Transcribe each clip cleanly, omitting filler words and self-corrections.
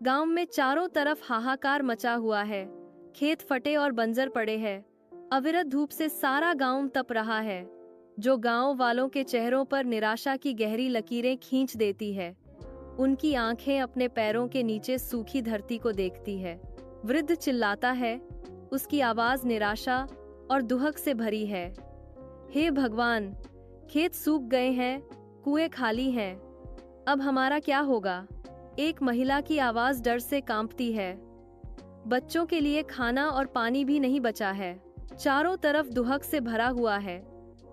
गांव में चारों तरफ हाहाकार मचा हुआ है। खेत फटे और बंजर पड़े हैं। अविरत धूप से सारा गांव तप रहा है, जो गांव वालों के चेहरों पर निराशा की गहरी लकीरें खींच देती है। उनकी आंखें अपने पैरों के नीचे सूखी धरती को देखती है। वृद्ध चिल्लाता है, उसकी आवाज निराशा और दुहक से भरी है। हे भगवान, खेत सूख गए हैं, कुएं खाली हैं, अब हमारा क्या होगा? एक महिला की आवाज डर से कांपती है। बच्चों के लिए खाना और पानी भी नहीं बचा है। चारों तरफ दुहक से भरा हुआ है,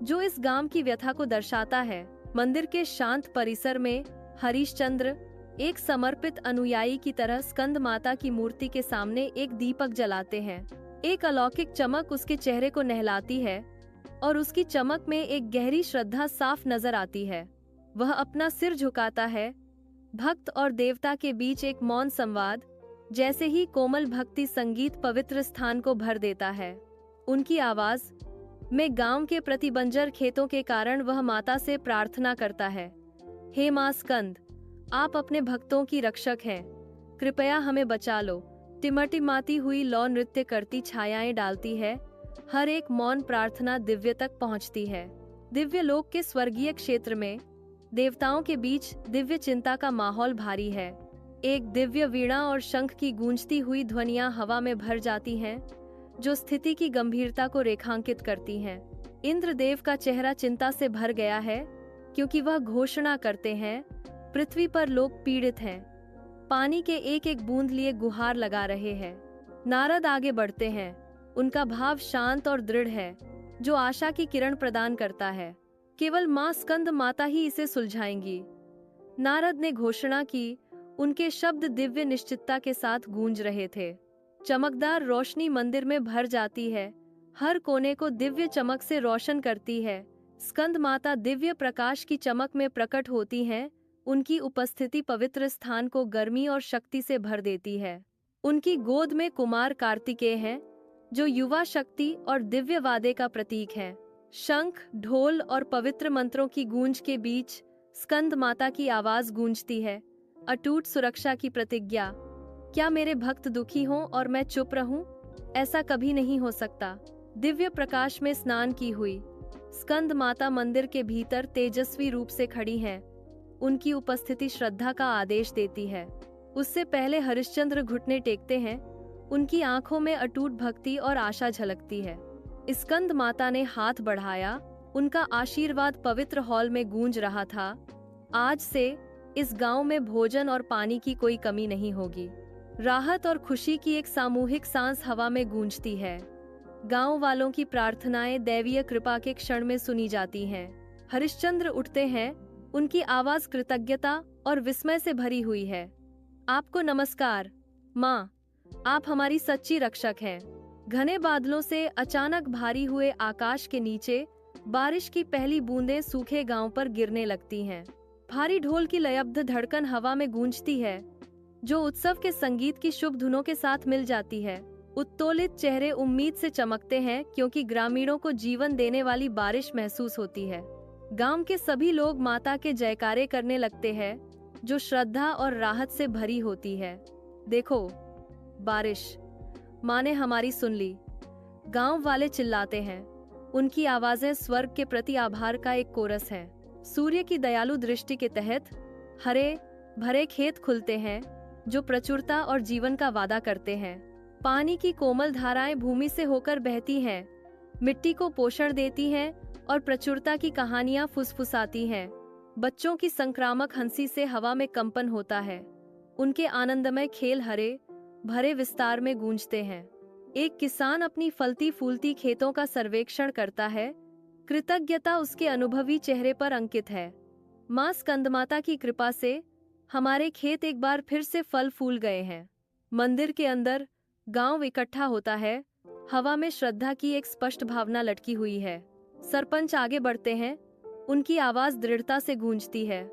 जो इस गांव की व्यथा को दर्शाता है। मंदिर के शांत परिसर में हरिश्चंद्र एक समर्पित अनुयायी की तरह स्कंद माता की मूर्ति के सामने एक दीपक जलाते हैं। एक अलौकिक चमक उसके चेहरे को नहलाती है और उसकी चमक में एक गहरी श्रद्धा साफ नजर आती है। वह अपना सिर झुकाता है। भक्त और देवता के बीच एक मौन संवाद, जैसे ही कोमल भक्ति संगीत पवित्र स्थान को भर देता है। उनकी आवाज में गांव के प्रति बंजर खेतों के कारण वह माता से प्रार्थना करता है, हे मां स्कंद, आप अपने भक्तों की रक्षक हैं, कृपया हमें बचा लो। टिमटिमाती हुई लौ नृत्य करती छायाएं डालती है। हर एक मौन प्रार्थना दिव्य तक पहुंचती है। दिव्य लोक के स्वर्गीय क्षेत्र में देवताओं के बीच दिव्य चिंता का माहौल भारी है। एक दिव्य वीणा और शंख की गूंजती हुई ध्वनियां हवा में भर जाती हैं, जो स्थिति की गंभीरता को रेखांकित करती हैं। इंद्रदेव का चेहरा चिंता से भर गया है, क्योंकि वह घोषणा करते हैं, पृथ्वी पर लोग पीड़ित हैं। पानी के एक एक बूंद लिए गुहार लगा रहे हैं। नारद आगे बढ़ते हैं। उनका भाव शांत और दृढ़ है, जो आशा की किरण प्रदान करता है। केवल मां स्कंद माता ही इसे सुलझाएंगी। नारद ने घोषणा की। उनके शब्द दिव्य निश्चितता के साथ गूंज रहे थे। चमकदार रोशनी मंदिर में भर जाती है, हर कोने को दिव्य चमक से रोशन करती है। स्कंद माता दिव्य प्रकाश की चमक में प्रकट होती हैं। उनकी उपस्थिति पवित्र स्थान को गर्मी और शक्ति से भर देती है। उनकी गोद में कुमार कार्तिकेय हैं, जो युवा शक्ति और दिव्य वादे का प्रतीक है। शंख, ढोल और पवित्र मंत्रों की गूंज के बीच स्कंद माता की आवाज गूंजती है, अटूट सुरक्षा की प्रतिज्ञा। क्या मेरे भक्त दुखी हों और मैं चुप रहूं? ऐसा कभी नहीं हो सकता। दिव्य प्रकाश में स्नान की हुई स्कंद माता मंदिर के भीतर तेजस्वी रूप से खड़ी हैं। उनकी उपस्थिति श्रद्धा का आदेश देती है। उससे पहले हरिश्चंद्र घुटने टेकते हैं। उनकी आंखों में अटूट भक्ति और आशा झलकती है। स्कंद माता ने हाथ बढ़ाया। उनका आशीर्वाद पवित्र हॉल में गूंज रहा था। आज से इस गांव में भोजन और पानी की कोई कमी नहीं होगी। राहत और खुशी की एक सामूहिक सांस हवा में गूंजती है। गांव वालों की प्रार्थनाएं दैवीय कृपा के क्षण में सुनी जाती हैं। हरिश्चंद्र उठते हैं। उनकी आवाज कृतज्ञता और विस्मय से भरी हुई है। आपको नमस्कार माँ, आप हमारी सच्ची रक्षक हैं। घने बादलों से अचानक भारी हुए आकाश के नीचे बारिश की पहली बूंदें सूखे गांव पर गिरने लगती हैं। भारी ढोल की लयबद्ध धड़कन हवा में गूंजती है, जो उत्सव के संगीत की शुभ धुनों के साथ मिल जाती है। उत्तोलित चेहरे उम्मीद से चमकते हैं, क्योंकि ग्रामीणों को जीवन देने वाली बारिश महसूस होती है। गांव के सभी लोग माता के जयकारे करने लगते हैं, जो श्रद्धा और राहत से भरी होती है। देखो बारिश, माँ ने हमारी सुन ली, गांव वाले चिल्लाते हैं। उनकी आवाजें स्वर्ग के प्रति आभार का एक कोरस है। सूर्य की दयालु दृष्टि के तहत हरे भरे खेत खुलते हैं, जो प्रचुरता और जीवन का वादा करते हैं। पानी की कोमल धाराएं भूमि से होकर बहती हैं, मिट्टी को पोषण देती हैं और प्रचुरता की कहानियां फुसफुसाती हैं। बच्चों की संक्रामक हंसी से हवा में कंपन होता है। उनके आनंदमय खेल हरे भरे विस्तार में गूंजते हैं। एक किसान अपनी फलती फूलती खेतों का सर्वेक्षण करता है। कृतज्ञता उसके अनुभवी चेहरे पर अंकित है। मां स्कंदमाता की कृपा से हमारे खेत एक बार फिर से फल फूल गए हैं। मंदिर के अंदर गांव इकट्ठा होता है। हवा में श्रद्धा की एक स्पष्ट भावना लटकी हुई है। सरपंच आगे बढ़ते हैं। उनकी आवाज दृढ़ता से गूंजती है।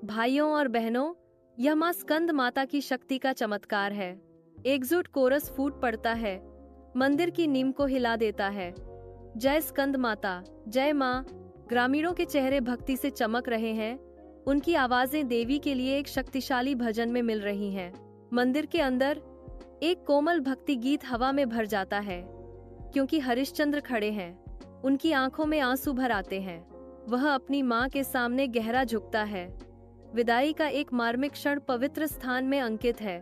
भाइयों और बहनों, यह मां स्कंद माता की शक्ति का चमत्कार है। एकजुट कोरस फूट पड़ता है, मंदिर की नींव को हिला देता है। जय स्कंद माता, जय माँ। ग्रामीणों के चेहरे भक्ति से चमक रहे हैं। उनकी आवाजें देवी के लिए एक शक्तिशाली भजन में मिल रही हैं। मंदिर के अंदर एक कोमल भक्ति गीत हवा में भर जाता है, क्योंकि हरिश्चंद्र खड़े हैं। उनकी आंखों में आंसू भर आते हैं। वह अपनी माँ के सामने गहरा झुकता है। विदाई का एक मार्मिक क्षण पवित्र स्थान में अंकित है।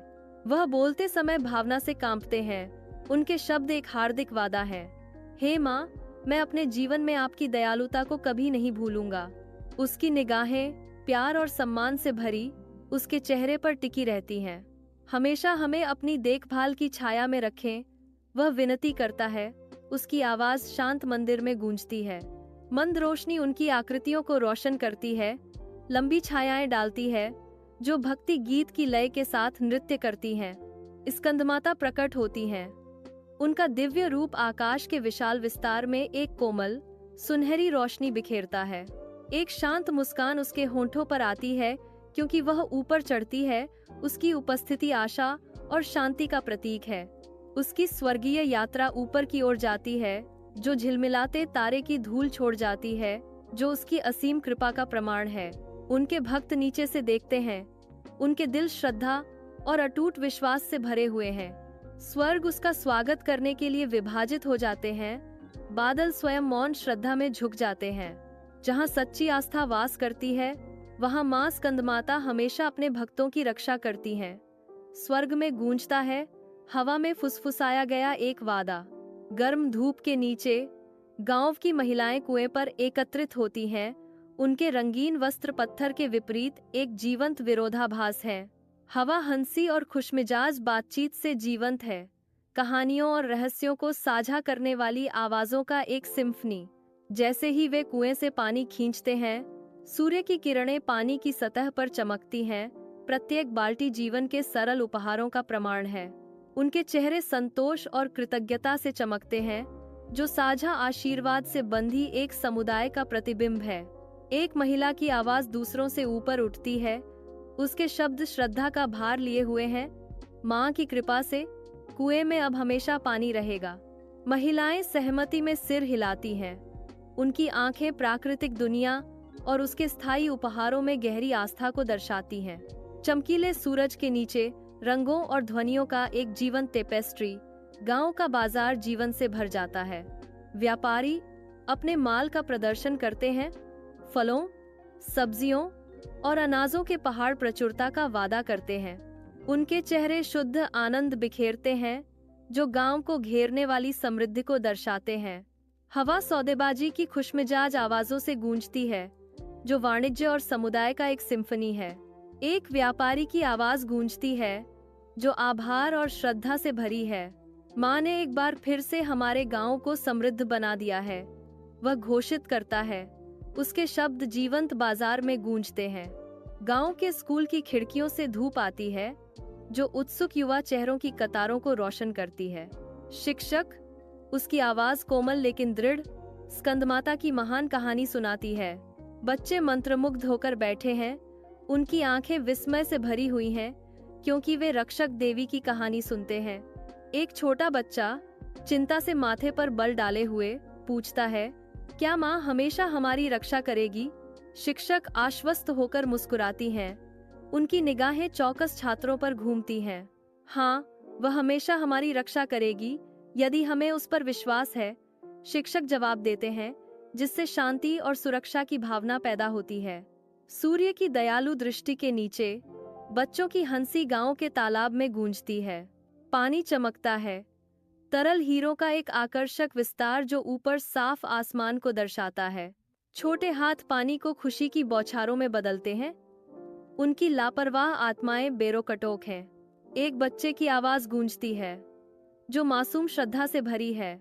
वह बोलते समय भावना से कांपते हैं। उनके शब्द एक हार्दिक वादा है। हे माँ, मैं अपने जीवन में आपकी दयालुता को कभी नहीं भूलूंगा। उसकी निगाहें प्यार और सम्मान से भरी उसके चेहरे पर टिकी रहती हैं। हमेशा हमें अपनी देखभाल की छाया में रखें, वह विनती करता है। उसकी आवाज शांत मंदिर में गूंजती है। मंद रोशनी उनकी आकृतियों को रोशन करती है, लंबी छायाएं डालती है जो भक्ति गीत की लय के साथ नृत्य करती हैं। स्कंदमाता प्रकट होती हैं। उनका दिव्य रूप आकाश के विशाल विस्तार में एक कोमल सुनहरी रोशनी बिखेरता है। एक शांत मुस्कान उसके होंठों पर आती है, क्योंकि वह ऊपर चढ़ती है। उसकी उपस्थिति आशा और शांति का प्रतीक है। उसकी स्वर्गीय यात्रा ऊपर की ओर जाती है, जो झिलमिलाते तारे की धूल छोड़ जाती है, जो उसकी असीम कृपा का प्रमाण है। उनके भक्त नीचे से देखते हैं। उनके दिल श्रद्धा और अटूट विश्वास से भरे हुए हैं। स्वर्ग उसका स्वागत करने के लिए विभाजित हो जाते हैं। बादल स्वयं मौन श्रद्धा में झुक जाते हैं। जहाँ सच्ची आस्था वास करती है, वहाँ माँ स्कंदमाता हमेशा अपने भक्तों की रक्षा करती हैं। स्वर्ग में गूंजता है हवा में फुसफुसाया गया एक वादा। गर्म धूप के नीचे गांव की महिलाएं कुएं पर एकत्रित होती हैं। उनके रंगीन वस्त्र पत्थर के विपरीत एक जीवंत विरोधाभास है। हवा हंसी और खुशमिजाज बातचीत से जीवंत है। कहानियों और रहस्यों को साझा करने वाली आवाजों का एक सिम्फनी। जैसे ही वे कुएं से पानी खींचते हैं, सूर्य की किरणें पानी की सतह पर चमकती हैं। प्रत्येक बाल्टी जीवन के सरल उपहारों का प्रमाण है। उनके चेहरे संतोष और कृतज्ञता से चमकते हैं, जो साझा आशीर्वाद से बंधी एक समुदाय का प्रतिबिंब है। एक महिला की आवाज दूसरों से ऊपर उठती है। उसके शब्द श्रद्धा का भार लिए हुए हैं। माँ की कृपा से कुएं में अब हमेशा पानी रहेगा। महिलाएं सहमति में सिर हिलाती हैं। उनकी आंखें प्राकृतिक दुनिया और उसके स्थायी उपहारों में गहरी आस्था को दर्शाती हैं। चमकीले सूरज के नीचे रंगों और ध्वनियों का एक जीवंत टेपेस्ट्री। गांव का बाजार जीवन से भर जाता है। व्यापारी अपने माल का प्रदर्शन करते हैं। फलों, सब्जियों और अनाजों के पहाड़ प्रचुरता का वादा करते हैं। उनके चेहरे शुद्ध आनंद बिखेरते हैं, जो गांव को घेरने वाली समृद्धि को दर्शाते हैं। हवा सौदेबाजी की खुशमिजाज आवाजों से गूंजती है, जो वाणिज्य और समुदाय का एक सिम्फनी है। एक व्यापारी की आवाज गूंजती है, जो आभार और श्रद्धा से भरी है। माँ ने एक बार फिर से हमारे गांव को समृद्ध बना दिया है, वह घोषित करता है। उसके शब्द जीवंत बाजार में गूंजते हैं। गांव के स्कूल की खिड़कियों से धूप आती है, जो उत्सुक युवा चेहरों की कतारों को रोशन करती है। शिक्षक, उसकी आवाज कोमल लेकिन दृढ़, स्कंदमाता की महान कहानी सुनाती है। बच्चे मंत्रमुग्ध होकर बैठे हैं। उनकी आंखें विस्मय से भरी हुई हैं, क्योंकि वे रक्षक देवी की कहानी सुनते हैं। एक छोटा बच्चा चिंता से माथे पर बल डाले हुए पूछता है, क्या माँ हमेशा हमारी रक्षा करेगी? शिक्षक आश्वस्त होकर मुस्कुराती हैं। उनकी निगाहें चौकस छात्रों पर घूमती हैं। हाँ, वह हमेशा हमारी रक्षा करेगी, यदि हमें उस पर विश्वास है, शिक्षक जवाब देते हैं, जिससे शांति और सुरक्षा की भावना पैदा होती है। सूर्य की दयालु दृष्टि के नीचे बच्चों की हंसी गांव के तालाब में गूंजती है। पानी चमकता है, तरल हीरों का एक आकर्षक विस्तार जो ऊपर साफ आसमान को दर्शाता है। छोटे हाथ पानी को खुशी की बौछारों में बदलते हैं। उनकी लापरवाह आत्माएं बेरोकटोक हैं। एक बच्चे की आवाज गूंजती है, जो मासूम श्रद्धा से भरी है।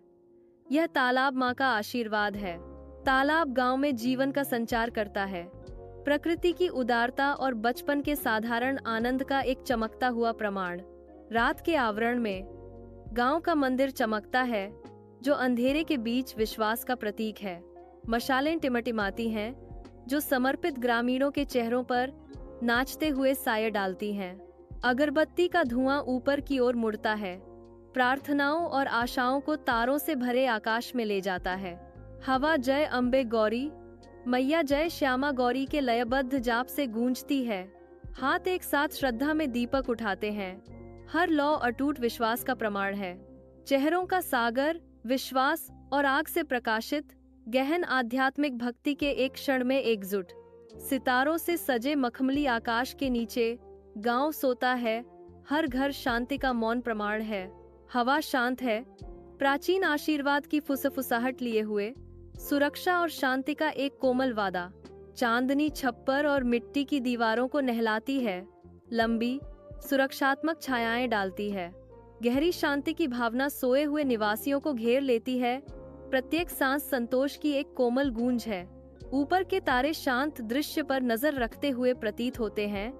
यह तालाब माँ का आशीर्वाद है। तालाब गांव में जीवन का संचार करता है। प्रकृति की उदारता और बचपन के साधारण आनंद का एक चमकता हुआ प्रमाण। रात के आवरण में गांव का मंदिर चमकता है, जो अंधेरे के बीच विश्वास का प्रतीक है। मशालें टिमटिमाती हैं, जो समर्पित ग्रामीणों के चेहरों पर नाचते हुए साये डालती हैं। अगरबत्ती का धुआं ऊपर की ओर मुड़ता है, प्रार्थनाओं और आशाओं को तारों से भरे आकाश में ले जाता है। हवा जय अम्बे गौरी, मैया जय श्यामा गौरी के लयबद्ध जाप से गूंजती है। हाथ एक साथ श्रद्धा में दीपक उठाते हैं। हर लौ अटूट विश्वास का प्रमाण है। चेहरों का सागर, विश्वास और आग से प्रकाशित, गहन आध्यात्मिक भक्ति के एक क्षण में एकजुट। सितारों से सजे मखमली आकाश के नीचे गांव सोता है, हर घर शांति का मौन प्रमाण है। हवा शांत है, प्राचीन आशीर्वाद की फुसफुसाहट लिए हुए, सुरक्षा और शांति का एक कोमल वादा। चांदनी छप्पर और मिट्टी की दीवारों को नहलाती है, लंबी सुरक्षात्मक छायाएं डालती है। गहरी शांति की भावना सोए हुए निवासियों को घेर लेती है। प्रत्येक सांस संतोष की एक कोमल गूंज है। ऊपर के तारे शांत दृश्य पर नजर रखते हुए प्रतीत होते हैं।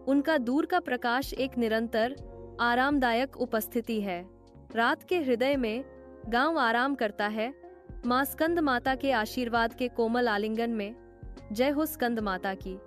उनका दूर का प्रकाश एक निरंतर आरामदायक उपस्थिति है। रात के हृदय में गांव आराम करता है, मां स्कंद माता के आशीर्वाद के कोमल आलिंगन में। जय हो स्कंद माता की।